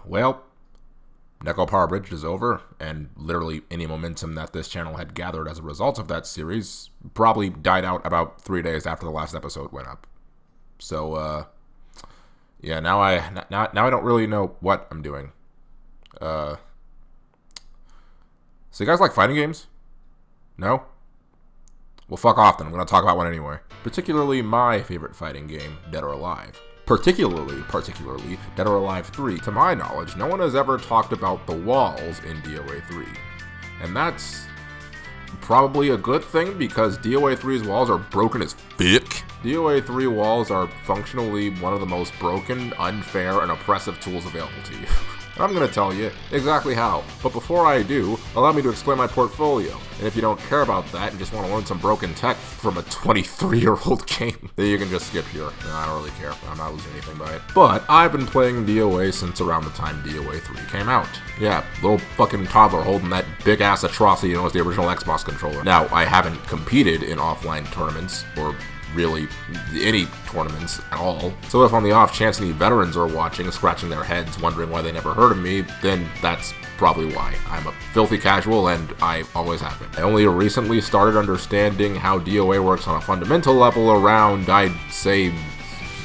Well, Neko Power Bridge is over, and literally any momentum that this channel had gathered as a result of that series probably died out about 3 days after the last episode went up. So, yeah, now I don't really know what I'm doing. So you guys like fighting games? No? Well, fuck off then. I'm going to talk about one anyway. Particularly my favorite fighting game, Dead or Alive. Particularly, Dead or Alive 3. To my knowledge, no one has ever talked about the walls in DOA 3. And that's probably a good thing because DOA 3's walls are broken as fuck. DOA 3 walls are functionally one of the most broken, unfair, and oppressive tools available to you. I'm going to tell you exactly how, but before I do, allow me to explain my portfolio. And if you don't care about that and just want to learn some broken tech from a 23-year-old game, then you can just skip here. No, I don't really care. I'm not losing anything by it. But I've been playing DOA since around the time DOA 3 came out. Yeah, little fucking toddler holding that big-ass atrocity known as the original Xbox controller. Now, I haven't competed in offline tournaments or really any tournaments at all. So if on the off chance any veterans are watching, scratching their heads, wondering why they never heard of me, then that's probably why. I'm a filthy casual and I always have been. I only recently started understanding how DOA works on a fundamental level around, I'd say,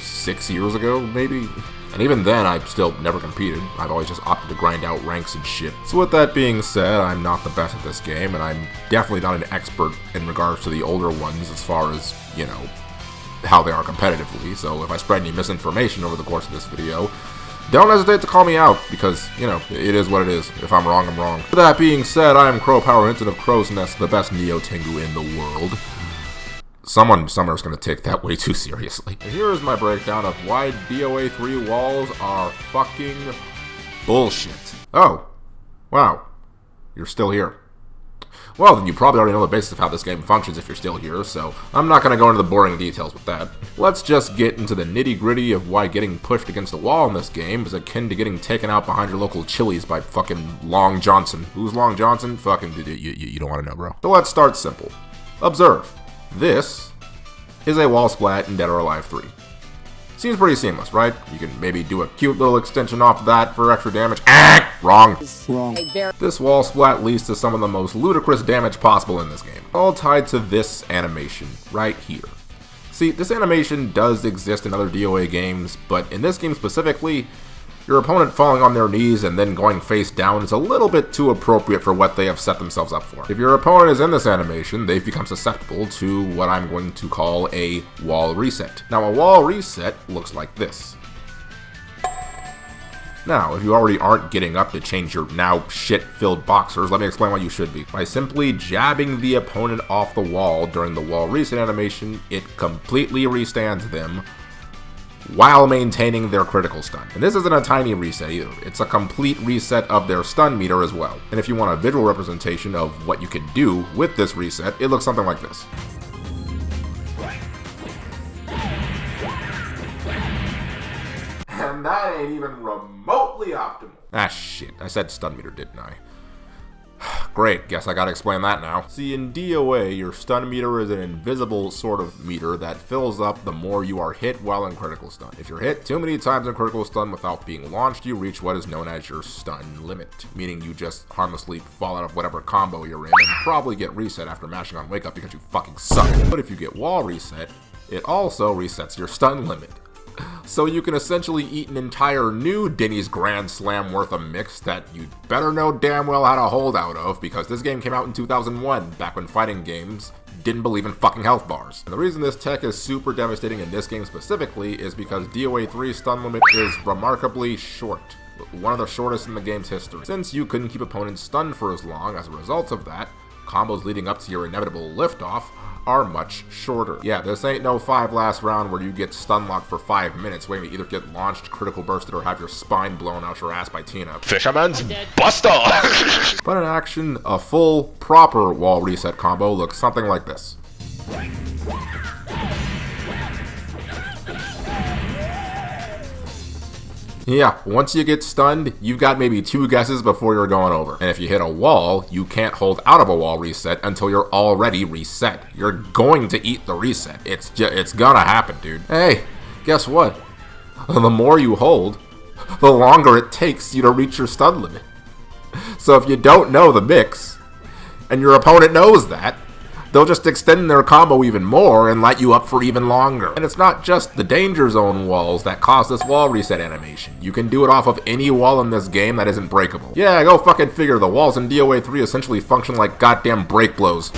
6 years ago, maybe? And even then, I've still never competed. I've always just opted to grind out ranks and shit. So with that being said, I'm not the best at this game, and I'm definitely not an expert in regards to the older ones as far as, you know, how they are competitively. So if I spread any misinformation over the course of this video, don't hesitate to call me out, because, you know, it is what it is. If I'm wrong, I'm wrong. With that being said, I am Crow Power Hinton of Crow's Nest, the best Neo Tengu in the world. Someone somewhere's going to take that way too seriously. And here is my breakdown of why DOA 3 walls are fucking bullshit. Oh, wow. You're still here. Well, then you probably already know the basis of how this game functions if you're still here, so I'm not going to go into the boring details with that. Let's just get into the nitty-gritty of why getting pushed against the wall in this game is akin to getting taken out behind your local Chili's by fucking Long Johnson. Who's Long Johnson? Fucking, you don't want to know, bro. So let's start simple. Observe. This is a wall splat in Dead or Alive 3. Seems pretty seamless, right? You can maybe do a cute little extension off that for extra damage. Wrong. This wall splat leads to some of the most ludicrous damage possible in this game. All tied to this animation right here. See, this animation does exist in other DOA games, but in this game specifically, your opponent falling on their knees and then going face down is a little bit too appropriate for what they have set themselves up for. If your opponent is in this animation, they've become susceptible to what I'm going to call a wall reset. Now, a wall reset looks like this. Now, if you already aren't getting up to change your now shit-filled boxers, let me explain why you should be. By simply jabbing the opponent off the wall during the wall reset animation, it completely restands them while maintaining their critical stun. And this isn't a tiny reset either, it's a complete reset of their stun meter as well. And if you want a visual representation of what you can do with this reset, it looks something like this. And that ain't even remotely optimal. Ah shit, I said stun meter, didn't I? Great, guess I gotta explain that now. See, in DOA, your stun meter is an invisible sort of meter that fills up the more you are hit while in critical stun. If you're hit too many times in critical stun without being launched, you reach what is known as your stun limit, meaning you just harmlessly fall out of whatever combo you're in and probably get reset after mashing on wake up because you fucking suck. But if you get wall reset, it also resets your stun limit. So you can essentially eat an entire new Denny's Grand Slam worth of mix that you'd better know damn well how to hold out of, because this game came out in 2001, back when fighting games didn't believe in fucking health bars. And the reason this tech is super devastating in this game specifically is because DOA 3's stun limit is remarkably short. One of the shortest in the game's history. Since you couldn't keep opponents stunned for as long, as a result of that, combos leading up to your inevitable liftoff are much shorter. Yeah, this ain't no 5 last round where you get stun locked for 5 minutes waiting to either get launched, critical bursted, or have your spine blown out your ass by Tina. Fisherman's Buster! But in action, a full, proper wall reset combo looks something like this. Yeah, once you get stunned, you've got maybe 2 guesses before you're going over. And if you hit a wall, you can't hold out of a wall reset until you're already reset. You're going to eat the reset. It's gonna happen, dude. Hey, guess what? The more you hold, the longer it takes you to reach your stun limit. So if you don't know the mix, and your opponent knows that, they'll just extend their combo even more and light you up for even longer. And it's not just the danger zone walls that cause this wall reset animation. You can do it off of any wall in this game that isn't breakable. Yeah, go fucking figure, the walls in DOA 3 essentially function like goddamn break blows.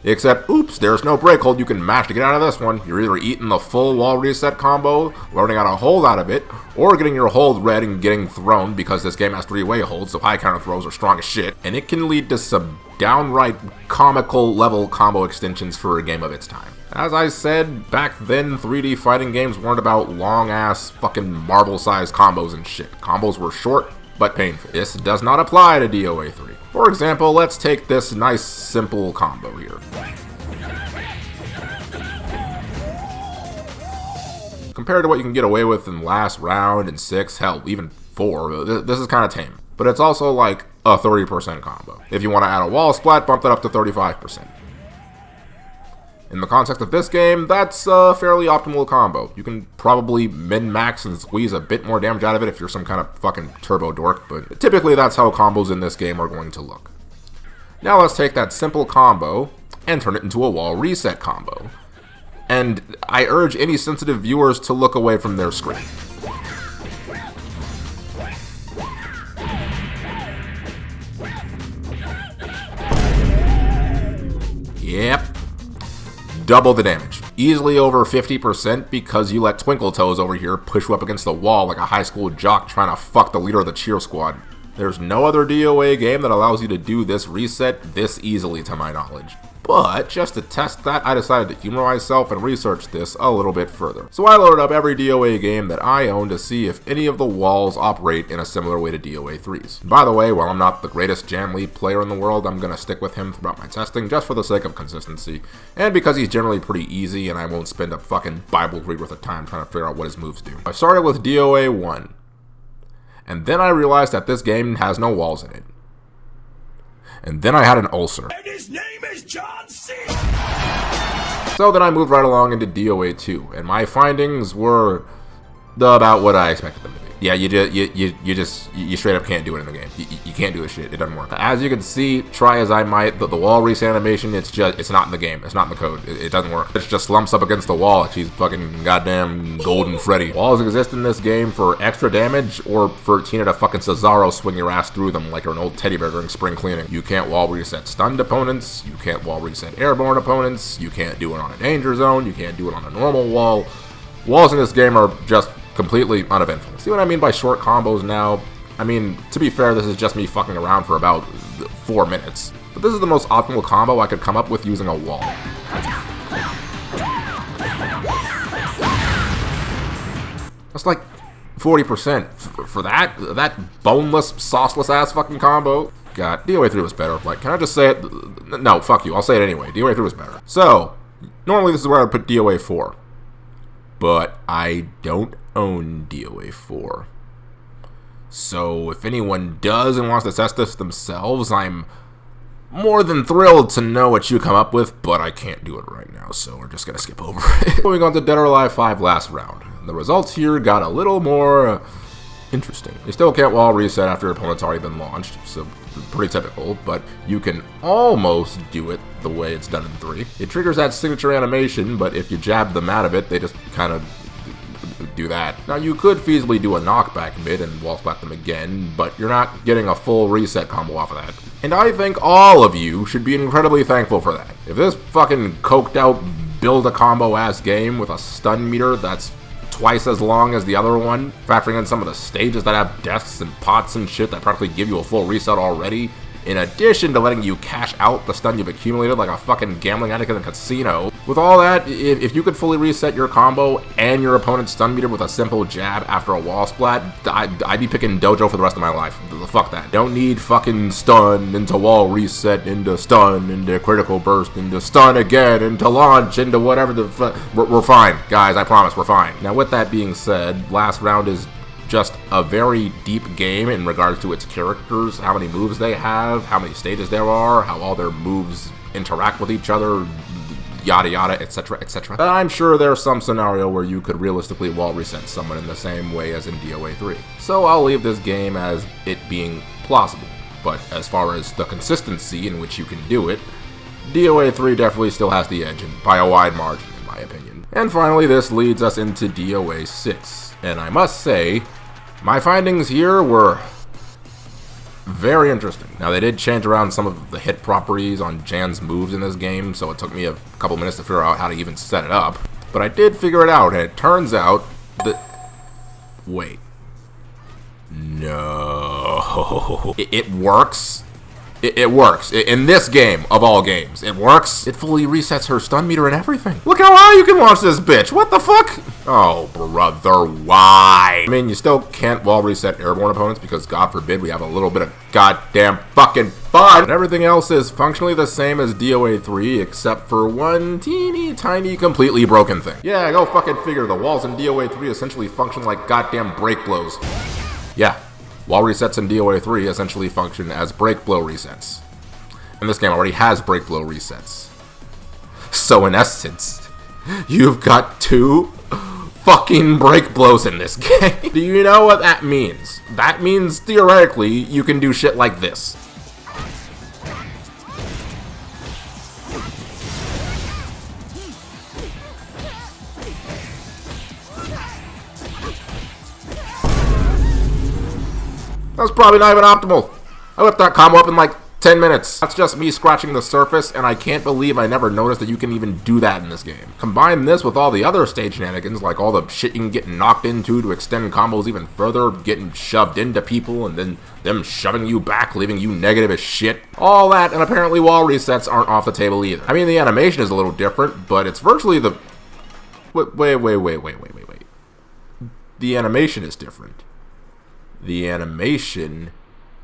Except, oops, there's no break hold you can mash to get out of this one. You're either eating the full wall reset combo, learning how to hold out of it, or getting your hold read and getting thrown, because this game has 3-way holds, so high counter throws are strong as shit. And it can lead to some downright comical level combo extensions for a game of its time. As I said, back then 3D fighting games weren't about long ass fucking marble sized combos and shit. Combos were short but painful. This does not apply to DOA 3. For example, let's take this nice simple combo here. Compared to what you can get away with in last round and 6, hell, even 4, this is kind of tame. But it's also like a 30% combo. If you want to add a wall splat, bump that up to 35%. In the context of this game, that's a fairly optimal combo. You can probably min-max and squeeze a bit more damage out of it if you're some kind of fucking turbo dork, but typically that's how combos in this game are going to look. Now let's take that simple combo and turn it into a wall reset combo. And I urge any sensitive viewers to look away from their screen. Yep. Double the damage. Easily over 50% because you let Twinkle Toes over here push you up against the wall like a high school jock trying to fuck the leader of the cheer squad. There's no other DOA game that allows you to do this reset this easily to my knowledge. But just to test that, I decided to humor myself and research this a little bit further. So I loaded up every DOA game that I own to see if any of the walls operate in a similar way to DOA 3's. By the way, while I'm not the greatest Janlee player in the world, I'm gonna stick with him throughout my testing just for the sake of consistency, and because he's generally pretty easy and I won't spend a fucking Bible read worth of time trying to figure out what his moves do. I started with DOA 1, and then I realized that this game has no walls in it. And then I had an ulcer. And his name is John C. So then I moved right along into DOA 2, and my findings were about what I expected them to be. Yeah, you straight up can't do it in the game. You can't do this shit. It doesn't work. As you can see, try as I might, the wall reset animation, it's not in the game. It's not in the code. It doesn't work. It just slumps up against the wall like she's fucking goddamn Golden Freddy. Walls exist in this game for extra damage or for Tina to fucking Cesaro swing your ass through them like you're an old teddy bear during spring cleaning. You can't wall reset stunned opponents. You can't wall reset airborne opponents. You can't do it on a danger zone. You can't do it on a normal wall. Walls in this game are just completely uneventful. See what I mean by short combos now? I mean, to be fair, this is just me fucking around for about 4 minutes. But this is the most optimal combo I could come up with using a wall. That's like 40% for that boneless, sauceless ass fucking combo. God, DOA 3 was better. Like, can I just say it? No, fuck you. I'll say it anyway. DOA 3 was better. So, normally this is where I would put DOA 4. But I don't own DOA 4. So if anyone does and wants to test this themselves, I'm more than thrilled to know what you come up with, but I can't do it right now, so we're just gonna skip over it. Moving on to Dead or Alive 5 last round. The results here got a little more interesting. You still can't wall reset after your opponent's already been launched, so pretty typical, but you can almost do it the way it's done in 3. It triggers that signature animation, but if you jab them out of it, they just kind of do that. Now you could feasibly do a knockback mid and wall splat them again, but you're not getting a full reset combo off of that. And I think all of you should be incredibly thankful for that. If this fucking coked out build a combo ass game with a stun meter that's twice as long as the other one, factoring in some of the stages that have deaths and pots and shit that practically give you a full reset already, in addition to letting you cash out the stun you've accumulated like a fucking gambling addict in a casino. With all that, if you could fully reset your combo and your opponent's stun meter with a simple jab after a wall splat, I'd be picking Dojo for the rest of my life. Fuck that. Don't need fucking stun into wall reset, into stun, into critical burst, into stun again, into launch, into whatever the we're fine, guys, I promise, we're fine. Now with that being said, last round is just a very deep game in regards to its characters, how many moves they have, how many stages there are, how all their moves interact with each other. yada yada, etc, etc. But I'm sure there's some scenario where you could realistically wall reset someone in the same way as in DOA 3. So I'll leave this game as it being plausible. But as far as the consistency in which you can do it, DOA 3 definitely still has the edge, and by a wide margin in my opinion. And finally, this leads us into DOA 6. And I must say, my findings here were very interesting. Now, they did change around some of the hit properties on Jan's moves in this game, so it took me a couple minutes to figure out how to even set it up. But I did figure it out, and it turns out that... Wait. No. It works. It works. In this game, of all games, it works. It fully resets her stun meter and everything. Look how high you can launch this bitch. What the fuck? Oh, brother, why? I mean, you still can't wall reset airborne opponents because, God forbid, we have a little bit of goddamn fucking fun. But everything else is functionally the same as DOA 3, except for one teeny tiny completely broken thing. Yeah, go fucking figure. The walls in DOA 3 essentially function like goddamn break blows. Yeah. Wall resets in DOA 3 essentially function as break blow resets. And this game already has break blow resets. So in essence, you've got 2 fucking break blows in this game. Do you know what that means? That means theoretically you can do shit like this. That's probably not even optimal. I whipped that combo up in like 10 minutes. That's just me scratching the surface, and I can't believe I never noticed that you can even do that in this game. Combine this with all the other stage shenanigans, like all the shit you can get knocked into to extend combos even further, getting shoved into people, and then them shoving you back, leaving you negative as shit. All that, and apparently wall resets aren't off the table either. I mean, the animation is a little different, but it's virtually the... Wait. The animation is different. The animation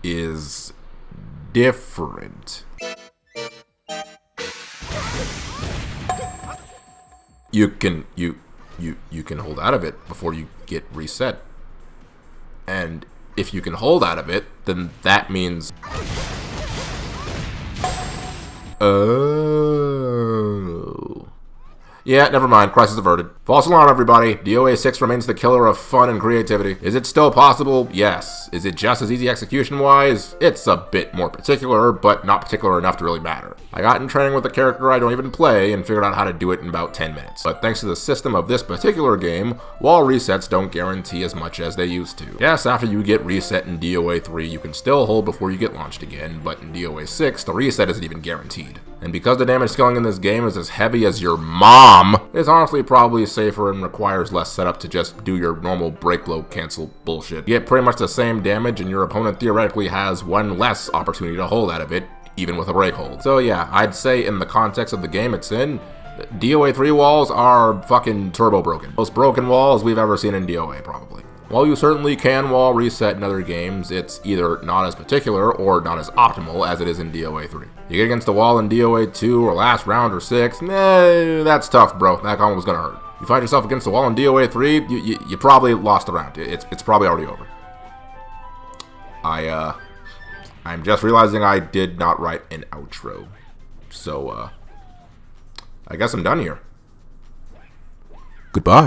is different. You can hold out of it before you get reset. And if you can hold out of it, then that means yeah, never mind. Crisis averted. False alarm, everybody. DOA 6 remains the killer of fun and creativity. Is it still possible? Yes. Is it just as easy execution-wise? It's a bit more particular, but not particular enough to really matter. I got in training with a character I don't even play and figured out how to do it in about 10 minutes. But thanks to the system of this particular game, wall resets don't guarantee as much as they used to. Yes, after you get reset in DOA 3, you can still hold before you get launched again, but in DOA 6, the reset isn't even guaranteed. And because the damage scaling in this game is as heavy as your mom, it's honestly probably safer and requires less setup to just do your normal break blow cancel bullshit. You get pretty much the same damage and your opponent theoretically has one less opportunity to hold out of it, even with a break hold. So yeah, I'd say in the context of the game it's in, DOA 3 walls are fucking turbo broken. Most broken walls we've ever seen in DOA, probably. While you certainly can wall reset in other games, it's either not as particular or not as optimal as it is in DOA 3. You get against the wall in DOA 2 or last round or 6, that's tough, bro. That combo was gonna hurt. You find yourself against the wall in DOA 3, you probably lost the round. It's probably already over. I'm just realizing I did not write an outro. So, I guess I'm done here. Goodbye.